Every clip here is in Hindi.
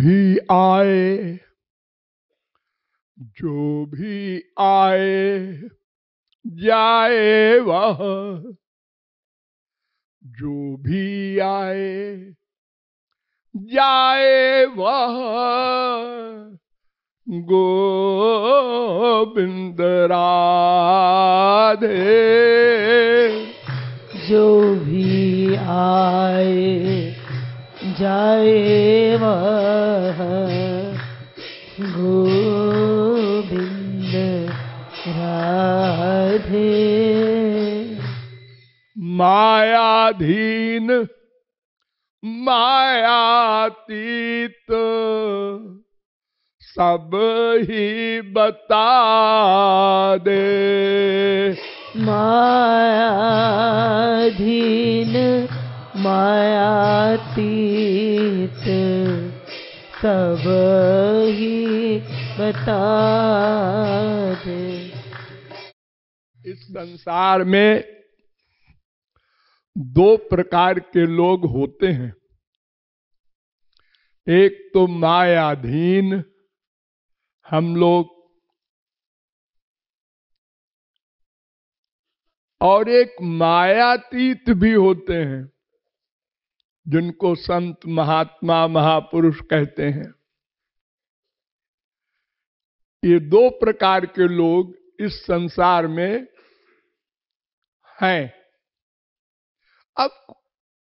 भी आए, जो भी आए जाए वह, जो भी आए जाए वह, गोविंद राधे। जो भी आए जाए वह, गोविंद राधे। मायाधीन मायातीत सब ही बता दे। मायाधीन मायातीत सब ही बता दे। इस संसार में दो प्रकार के लोग होते हैं। एक तो मायाधीन हम लोग, और एक मायातीत भी होते हैं जिनको संत महात्मा महापुरुष कहते हैं। ये दो प्रकार के लोग इस संसार में हैं। अब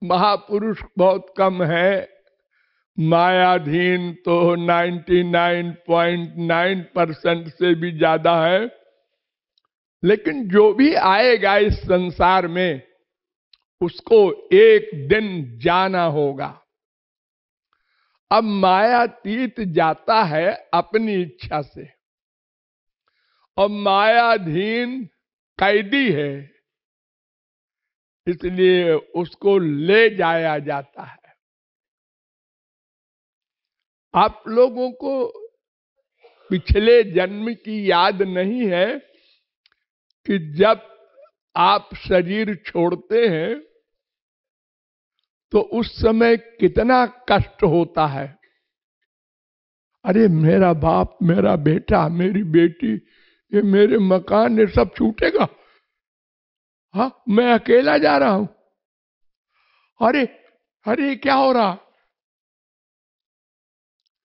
महापुरुष बहुत कम है, मायाधीन तो 99.9% से भी ज्यादा है। लेकिन जो भी आएगा इस संसार में उसको एक दिन जाना होगा। अब मायातीत जाता है अपनी इच्छा से, और मायाधीन कैदी है, इसलिए उसको ले जाया जाता है। आप लोगों को पिछले जन्म की याद नहीं है कि जब आप शरीर छोड़ते हैं तो उस समय कितना कष्ट होता है। अरे मेरा बाप, मेरा बेटा, मेरी बेटी, ये मेरे मकान, ये सब छूटेगा। हाँ, मैं अकेला जा रहा हूं। अरे अरे क्या हो रहा।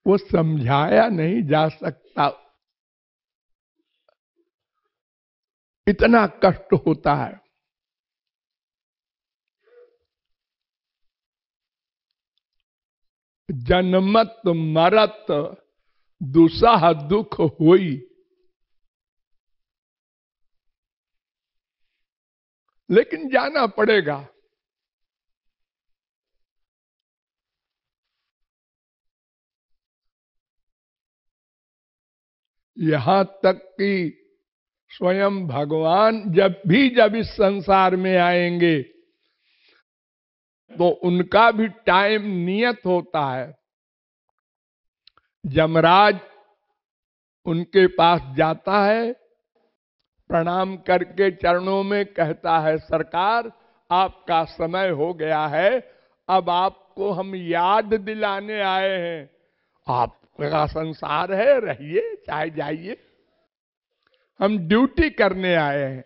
वो समझाया नहीं जा सकता, इतना कष्ट होता है। जन्मत मरत दुसह दुख होई, लेकिन जाना पड़ेगा। यहां तक कि स्वयं भगवान जब इस संसार में आएंगे तो उनका भी टाइम नियत होता है। यमराज उनके पास जाता है, प्रणाम करके चरणों में कहता है, सरकार आपका समय हो गया है, अब आपको हम याद दिलाने आए हैं। आपका संसार है, रहिए चाहे जाइए, हम ड्यूटी करने आए हैं।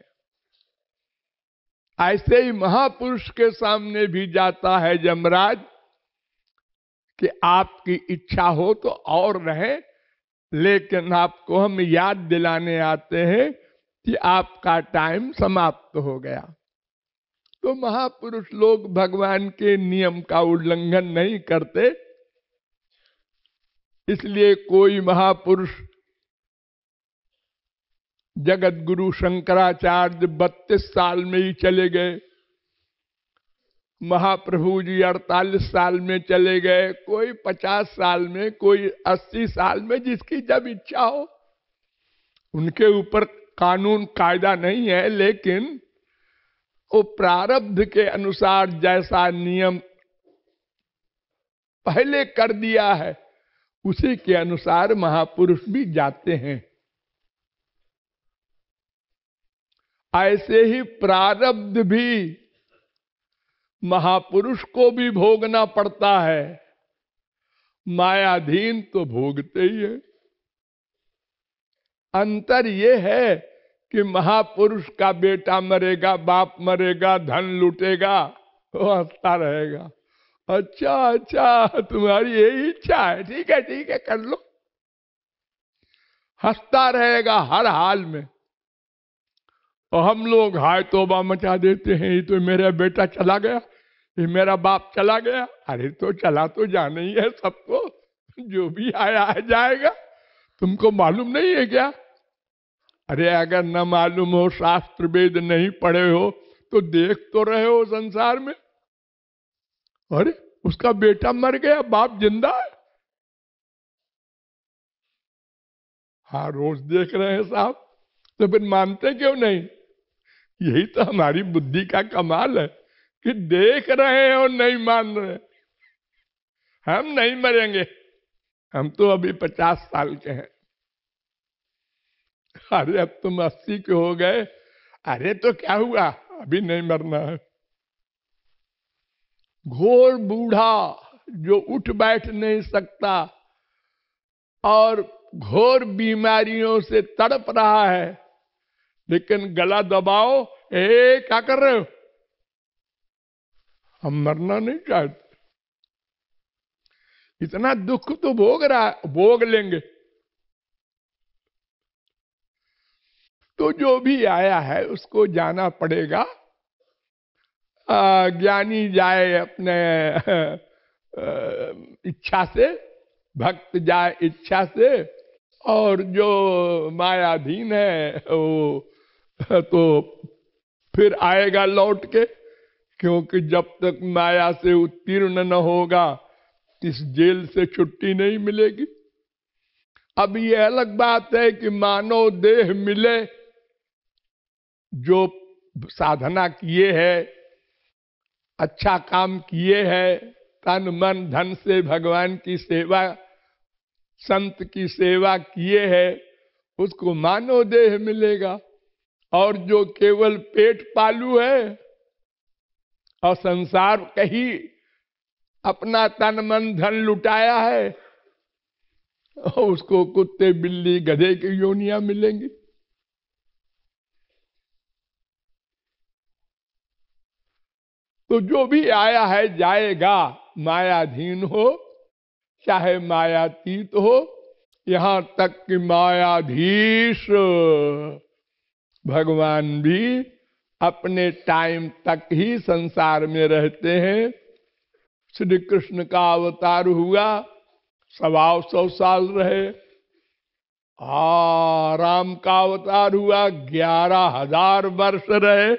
ऐसे ही महापुरुष के सामने भी जाता है यमराज कि आपकी इच्छा हो तो और रहे, लेकिन आपको हम याद दिलाने आते हैं कि आपका टाइम समाप्त हो गया। तो महापुरुष लोग भगवान के नियम का उल्लंघन नहीं करते, इसलिए कोई महापुरुष, जगत गुरु शंकराचार्य 32 साल में ही चले गए, महाप्रभु जी 48 साल में चले गए, कोई 50 साल में, कोई 80 साल में, जिसकी जब इच्छा हो। उनके ऊपर कानून कायदा नहीं है, लेकिन वो प्रारब्ध के अनुसार जैसा नियम पहले कर दिया है उसी के अनुसार महापुरुष भी जाते हैं। ऐसे ही प्रारब्ध भी महापुरुष को भी भोगना पड़ता है। मायाधीन तो भोगते ही है। अंतर ये है कि महापुरुष का बेटा मरेगा, बाप मरेगा, धन लूटेगा, वो हंसता रहेगा। अच्छा अच्छा, तुम्हारी यही इच्छा है, ठीक है कर लो। हंसता रहेगा हर हाल में। और हम लोग हाय तौबा मचा देते हैं, ये तो मेरा बेटा चला गया, ये मेरा बाप चला गया। अरे तो चला तो जाना ही है सबको, जो भी आया है जाएगा। तुमको मालूम नहीं है क्या? अरे अगर न मालूम हो, शास्त्र वेद नहीं पढ़े हो, तो देख तो रहे हो संसार में। अरे उसका बेटा मर गया, बाप जिंदा है। हाँ रोज देख रहे हैं साहब, तो फिर मानते क्यों नहीं? यही तो हमारी बुद्धि का कमाल है कि देख रहे हैं और नहीं मान रहे। हम नहीं मरेंगे, हम तो अभी 50 साल के हैं। अरे अब तुम 80 के हो गए। अरे तो क्या हुआ, अभी नहीं मरना है। घोर बूढ़ा जो उठ बैठ नहीं सकता और घोर बीमारियों से तड़प रहा है, लेकिन गला दबाओ, क्या कर रहे हो? हम मरना नहीं चाहते। इतना दुख तो भोग रहा है, भोग लेंगे। तो जो भी आया है उसको जाना पड़ेगा। ज्ञानी जाए अपने इच्छा से, भक्त जाए इच्छा से, और जो मायाधीन है वो तो फिर आएगा लौट के, क्योंकि जब तक माया से उत्तीर्ण न होगा इस जेल से छुट्टी नहीं मिलेगी। अब ये अलग बात है कि मानव देह मिले, जो साधना किए है, अच्छा काम किए है, तन मन धन से भगवान की सेवा, संत की सेवा किए है, उसको मानव देह मिलेगा। और जो केवल पेट पालू है और संसार कहीं अपना तन मन धन लुटाया है, उसको कुत्ते बिल्ली गधे की योनियां मिलेंगी। तो जो भी आया है जाएगा, मायाधीन हो चाहे मायातीत हो, यहां तक कि मायाधीश भगवान भी अपने टाइम तक ही संसार में रहते हैं। श्री कृष्ण का अवतार हुआ, 125 साल रहे। राम का अवतार हुआ, 11,000 वर्ष रहे।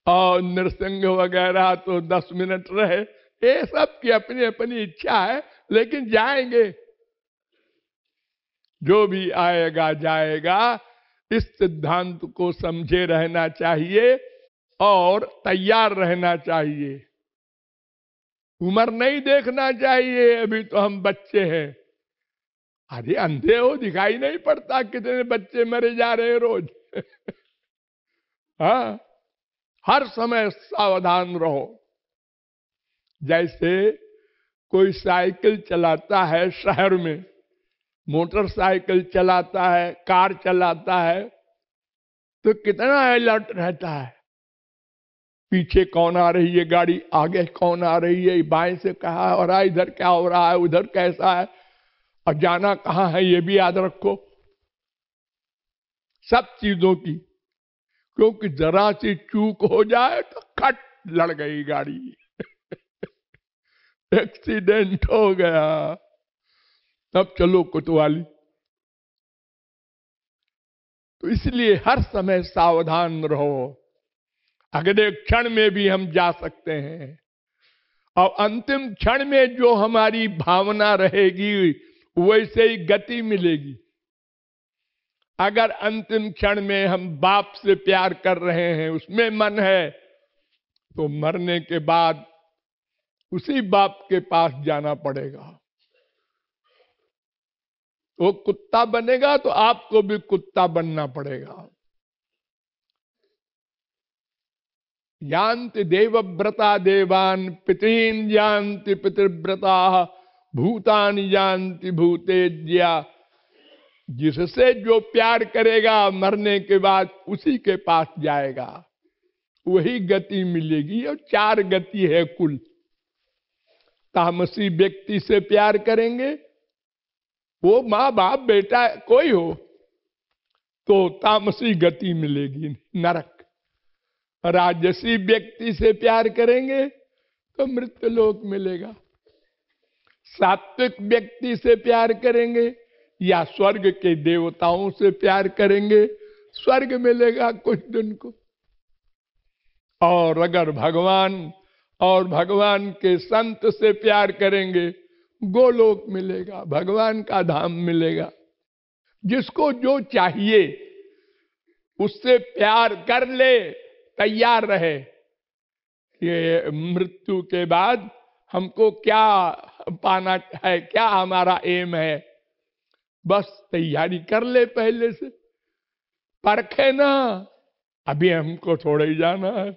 और नृसिंह वगैरह तो 10 मिनट रहे। ये सब की अपनी अपनी इच्छा है, लेकिन जाएंगे। जो भी आएगा जाएगा, इस सिद्धांत को समझे रहना चाहिए और तैयार रहना चाहिए। उम्र नहीं देखना चाहिए, अभी तो हम बच्चे हैं। अरे अंधे हो, दिखाई नहीं पड़ता कितने बच्चे मरे जा रहे हैं रोज। हाँ, हर समय सावधान रहो। जैसे कोई साइकिल चलाता है शहर में, मोटरसाइकिल चलाता है, कार चलाता है, तो कितना अलर्ट रहता है। पीछे कौन आ रही है गाड़ी, आगे कौन आ रही है, बाएं से कहा हो रहा है, इधर क्या हो रहा है, उधर कैसा है, और जाना कहां है ये भी याद रखो। सब चीजों की, क्योंकि जरा सी चूक हो जाए तो खट लड़ गई गाड़ी। एक्सीडेंट हो गया, तब चलो कोतवाली। तो इसलिए हर समय सावधान रहो। अगले क्षण में भी हम जा सकते हैं, और अंतिम क्षण में जो हमारी भावना रहेगी वैसे ही गति मिलेगी। अगर अंतिम क्षण में हम बाप से प्यार कर रहे हैं, उसमें मन है, तो मरने के बाद उसी बाप के पास जाना पड़ेगा। वो कुत्ता बनेगा तो आपको भी कुत्ता बनना पड़ेगा। यान्ति देवव्रता देवान, पितॄन् यान्ति पितृव्रता, भूतानि जानति भूतेज्या, जिससे जो प्यार करेगा मरने के बाद उसी के पास जाएगा, वही गति मिलेगी। और 4 गति है कुल। तामसी व्यक्ति से प्यार करेंगे, वो माँ बाप बेटा कोई हो तो तामसी गति मिलेगी, नरक। राजसी व्यक्ति से प्यार करेंगे तो मृत्युलोक मिलेगा। सात्विक व्यक्ति से प्यार करेंगे या स्वर्ग के देवताओं से प्यार करेंगे, स्वर्ग मिलेगा कुछ दिन को। और अगर भगवान के संत से प्यार करेंगे, गोलोक मिलेगा, भगवान का धाम मिलेगा। जिसको जो चाहिए उससे प्यार कर ले, तैयार रहे। ये मृत्यु के बाद हमको क्या पाना है, क्या हमारा एम है, बस तैयारी कर ले पहले से। परखे ना, अभी हमको थोड़ा ही जाना है।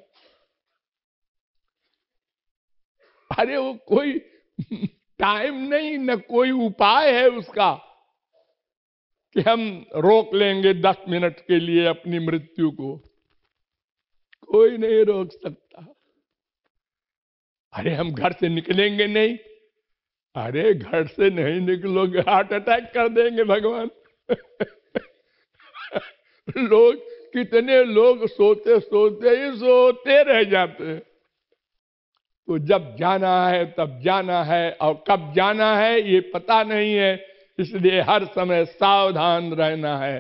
अरे वो कोई टाइम नहीं, न कोई उपाय है उसका कि हम रोक लेंगे 10 मिनट के लिए अपनी मृत्यु को। कोई नहीं रोक सकता। अरे हम घर से निकलेंगे नहीं, अरे घर से नहीं निकलोगे हार्ट अटैक कर देंगे भगवान। कितने लोग सोते सोते ही सोते रह जाते हैं। तो जब जाना है तब जाना है, और कब जाना है ये पता नहीं है, इसलिए हर समय सावधान रहना है।